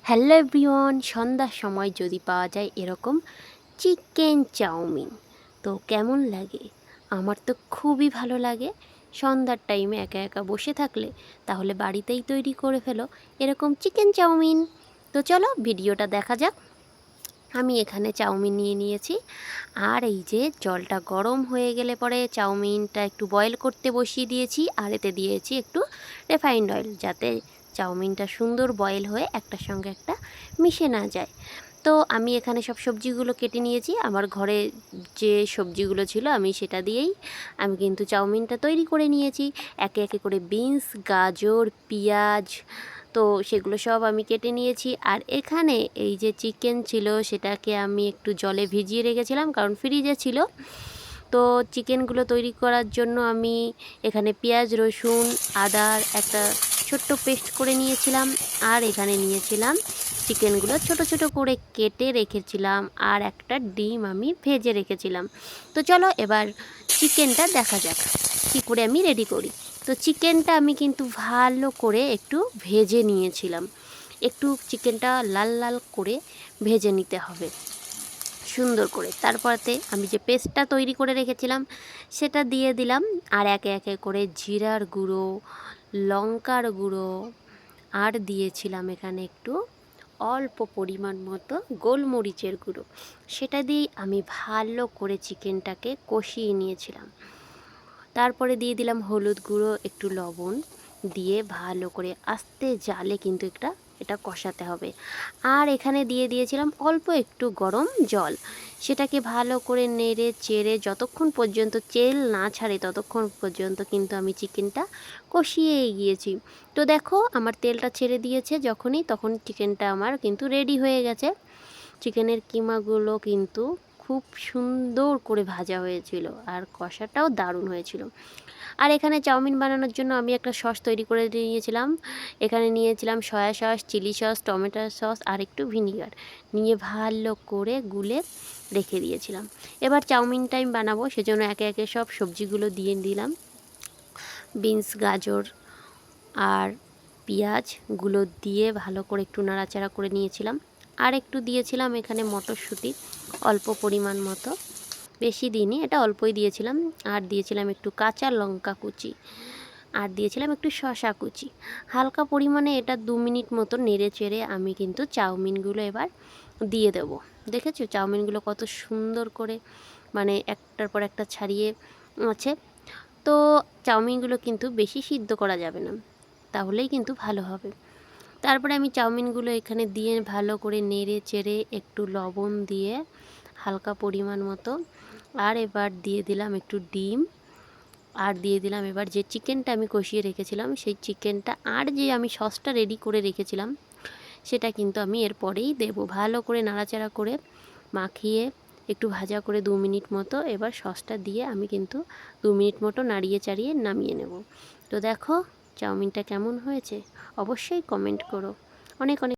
Hello everyone, সন্ধ্যার সময় যদি পাওয়া যায় এরকম চিকেন চাউমিন তো কেমন লাগে? আমার তো খুবই ভালো লাগে। সন্ধ্যার টাইমে একা একা বসে থাকলে তাহলে বাড়িতেই তৈরি করে ফেলো এরকম চিকেন চাউমিন। তো চলো ভিডিওটা দেখা যাক। আমি এখানে চাউমিন নিয়ে নিয়েছি, আর এই যে জলটা গরম হয়ে গেলে পরে চাউমিনটা একটু বয়েল করতে বসিয়ে দিয়েছি, আর এতে দিয়েছি একটু রিফাইন্ড অয়েল, যাতে চাউমিনটা সুন্দর বয়েল হয়ে একটার সঙ্গে একটা মিশে না যায়। তো আমি এখানে সব সবজিগুলো কেটে নিয়েছি, আমার ঘরে যে সবজিগুলো ছিল আমি সেটা দিয়েই আমি কিন্তু চাউমিনটা তৈরি করে নিয়েছি। একে একে করে বিনস, গাজর, পেঁয়াজ, তো সেগুলো সব আমি কেটে নিয়েছি। আর এখানে এই যে চিকেন ছিল সেটাকে আমি একটু জলে ভিজিয়ে রেখেছিলাম, কারণ ফ্রিজে ছিল। তো চিকেনগুলো তৈরি করার জন্য আমি এখানে পেঁয়াজ, রসুন, আদার একটা ছোট্ট পেস্ট করে নিয়েছিলাম, আর এখানে নিয়েছিলাম চিকেনগুলো ছোট ছোট করে কেটে রেখেছিলাম, আর একটা ডিম আমি ভেজে রেখেছিলাম। তো চলো এবার চিকেনটা দেখা যাক কী করে আমি রেডি করি। তো চিকেনটা আমি কিন্তু ভালো করে একটু ভেজে নিয়েছিলাম, একটু চিকেনটা লাল লাল করে ভেজে নিতে হবে সুন্দর করে। তারপরে আমি যে পেস্টটা তৈরি করে রেখেছিলাম সেটা দিয়ে দিলাম, আর একে একে করে জিরার গুঁড়ো, লঙ্কার গুঁড়ো, আর দিয়েছিলাম এখানে একটু অল্প পরিমাণ মতো গোলমরিচের গুঁড়ো। সেটা দিয়ে আমি ভালো করে চিকেনটাকে কষিয়ে নিয়েছিলাম। তারপরে দিয়ে দিলাম হলুদ গুঁড়ো, একটু লবণ দিয়ে ভালো করে আস্তে জালে কিন্তু এটা কষাতে হবে। আর এখানে দিয়ে দিয়েছিলাম অল্প একটু গরম জল, সেটাকে ভালো করে নেড়ে চেড়ে যতক্ষণ পর্যন্ত তেল না ছাড়ে ততক্ষণ পর্যন্ত কিন্তু আমি চিকেনটা কষিয়ে গিয়েছি। তো দেখো আমার তেলটা ছেড়ে দিয়েছে যখনই, তখন চিকেনটা আমার কিন্তু রেডি হয়ে গেছে। চিকেনের কিমাগুলো কিন্তু খুব সুন্দর করে ভাজা হয়েছিল, আর কষাটাও দারুণ হয়েছিল। আর এখানে চাউমিন বানানোর জন্য আমি একটা সস তৈরি করে নিয়েছিলাম। এখানে নিয়েছিলাম soya sauce, chilli sauce, tomato sauce, আর একটু ভিনিগার নিয়ে ভালো করে গুলে রেখে দিয়েছিলাম। এবার চাউমিনটা আমি বানাবো, সেজন্য একে একে সব সবজিগুলো দিয়ে দিলাম। বিনস, গাজর আর পেঁয়াজগুলো দিয়ে ভালো করে একটু নাড়াচাড়া করে নিয়েছিলাম। আর একটু দিয়েছিলাম এখানে মটরশুঁটি, অল্প পরিমাণ মতো, বেশি দিইনি, এটা অল্পই দিয়েছিলাম। আর দিয়েছিলাম একটু কাঁচা লঙ্কা কুচি, আর দিয়েছিলাম একটু শসা কুচি। হালকা পরিমাণে এটা 2 মিনিট মতো নেড়ে চেড়ে আমি কিন্তু চাউমিনগুলো এবার দিয়ে দেব। দেখেছো চাউমিনগুলো কত সুন্দর করে মানে একটার পর একটা ছাড়িয়ে আছে। তো চাউমিনগুলো কিন্তু বেশি সিদ্ধ করা যাবে না, তাহলেই কিন্তু ভালো হবে। তারপরে আমি চাউমিনগুলো এখানে দিয়ে ভালো করে নেড়ে চেড়ে একটু লবণ দিয়ে হালকা পরিমাণ মতো, আর এবার দিয়ে দিলাম একটু ডিম, আর দিয়ে দিলাম এবার যে চিকেনটা আমি কষিয়ে রেখেছিলাম সেই চিকেনটা, আর যে আমি সসটা রেডি করে রেখেছিলাম সেটা কিন্তু আমি এরপরেই দেবো। ভালো করে নাড়াচাড়া করে মাখিয়ে একটু ভাজা করে 2 মিনিট মতো এবার সসটা দিয়ে আমি কিন্তু 2 মিনিট মতো নাড়িয়ে চাড়িয়ে নামিয়ে নেব। তো দেখো চাউমিনটা কেমন হয়েছে অবশ্যই কমেন্ট করো। অনেক অনেক